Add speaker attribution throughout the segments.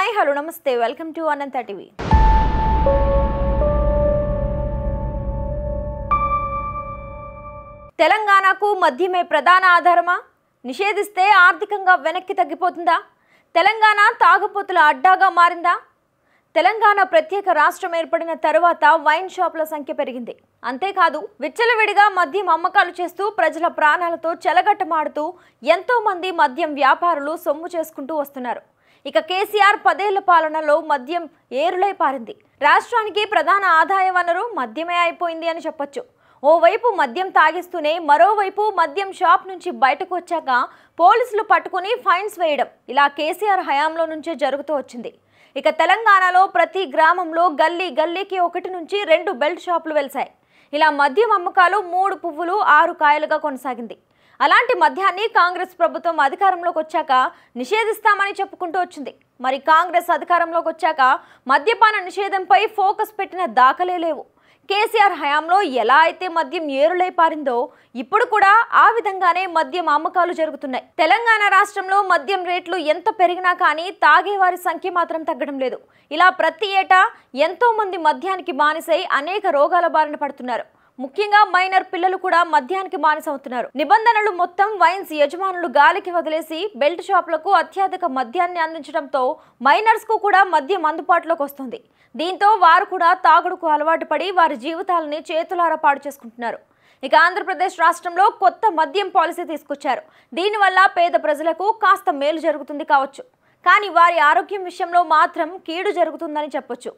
Speaker 1: Hi hello నమస్తే welcome to Anantha TV. తెలంగాణకు మద్యమే ప్రధాన ఆధారమా? నిషేధిస్తే ఆర్థికంగా వెనక్కి తగ్గిపోతుందా? తెలంగాణ తాగుబోతుల అడ్డాగా మారిందా? తెలంగాణ ప్రత్యేక రాష్ట్రం ఏర్పడిన తరువాత వైన్ షాపుల సంఖ్య పెరిగింది. అంతేకాదు విచ్చలవిడిగా మద్యం అమ్మకాలు చేస్తూ ప్రజల ప్రాణాలతో చెలగట్టమాడుతూ ఎంతో మంది మద్యం వ్యాపారులు సొమ్ము చేసుకుంటూ వస్తున్నారు. ఇక కేసీఆర్ 10 ఏళ్ల పాలనలో మద్యం ఏరులై పారింది. రాష్ట్రానికి ప్రధాన ఆదాయ వనరు మద్యమే అయిపోయింది అని చెప్పొచ్చు. ఓవైపు మద్యం తాగిస్తూనే మరోవైపు మద్యం షాప్ నుంచి బయటకు వచ్చాక పోలీసులు పట్టుకుని ఫైన్స్ వేయడం ఇలా కేసీఆర్ హయాంలో నుంచే జరుగుతూ వచ్చింది. ఇక తెలంగాణలో ప్రతి గ్రామంలో గల్లీ గల్లీకి 1 నుంచి 2 బెల్ట్ షాపులు వెలిశాయి. ఇలా మద్యం అమ్మకాలు 3 పువ్వులు 6 కాయలుగా కొనసాగింది. అలాంటి మద్యాన్ని కాంగ్రెస్ ప్రభుత్వం అధికారంలోకి వచ్చాక నిషేధిస్తామని చెప్పుకుంటూ వచ్చింది. మరి కాంగ్రెస్ అధికారంలోకి వచ్చాక మద్యపాన నిషేధంపై ఫోకస్ పెట్టిన దాఖలే లేవు. కేసీఆర్ హయాంలో ఎలా అయితే మద్యం ఏరులై పారిందో ఇప్పుడు కూడా ఆ విధంగానే మద్యం అమ్మకాలు జరుగుతున్నాయి. తెలంగాణ రాష్ట్రంలో మద్యం రేట్లు ఎంత పెరిగినా కానీ తాగేవారి సంఖ్య మాత్రం తగ్గడం లేదు. ఇలా ప్రతి ఏటా ఎంతో మంది మద్యానికి బానిసై అనేక రోగాల బారిన పడుతున్నారు. ముఖ్యంగా మైనర్ పిల్లలు కూడా మద్యానికి బానిసవుతున్నారు. నిబంధనలు మొత్తం వైన్స్ యజమానులు గాలికి వదిలేసి బెల్ట్ షాపులకు అత్యధిక మద్యాన్ని అందించడంతో మైనర్స్ కు కూడా మద్యం అందుబాటులోకి వస్తుంది. దీంతో వారు కూడా తాగుడుకు అలవాటు పడి వారి జీవితాలని చేతులారా పాడు చేసుకుంటున్నారు. ఇక ఆంధ్రప్రదేశ్ రాష్ట్రంలో కొత్త మద్యం పాలసీ తీసుకొచ్చారు. దీనివల్ల పేద ప్రజలకు కాస్త మేలు జరుగుతుంది కావచ్చు, కానీ వారి ఆరోగ్యం విషయంలో మాత్రం కీడు జరుగుతుందని చెప్పొచ్చు.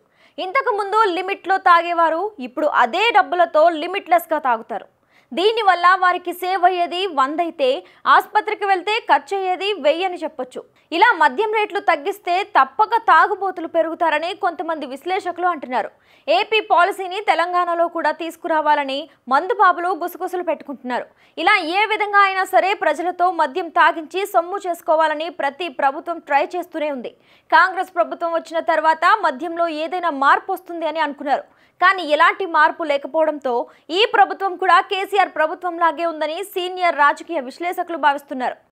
Speaker 1: ఇంతకు ముందు లిమిట్లో తాగేవారు ఇప్పుడు అదే డబ్బులతో లిమిట్లెస్గా తాగుతారు. దీనివల్ల వారికి సేవ్ అయ్యేది 100 అయితే ఆసుపత్రికి వెళ్తే ఖర్చు అయ్యేది 1000 అని చెప్పొచ్చు. ఇలా మద్యం రేట్లు తగ్గిస్తే తప్పక తాగుబోతులు పెరుగుతారని కొంతమంది విశ్లేషకులు అంటున్నారు. ఏపీ పాలసీని తెలంగాణలో కూడా తీసుకురావాలని మందుబాబులు గుసగుసలు పెట్టుకుంటున్నారు. ఇలా ఏ విధంగా అయినా సరే ప్రజలతో మద్యం తాగించి సొమ్ము చేసుకోవాలని ప్రతి ప్రభుత్వం ట్రై చేస్తూనే ఉంది. కాంగ్రెస్ ప్రభుత్వం వచ్చిన తర్వాత మద్యంలో ఏదైనా మార్పు వస్తుంది అని అనుకున్నారు, కానీ ఎలాంటి మార్పు లేకపోవడంతో ఈ ప్రభుత్వం కూడా కేసీఆర్ ప్రభుత్వం లాగే ఉందని సీనియర్ రాజకీయ విశ్లేషకులు భావిస్తున్నారు.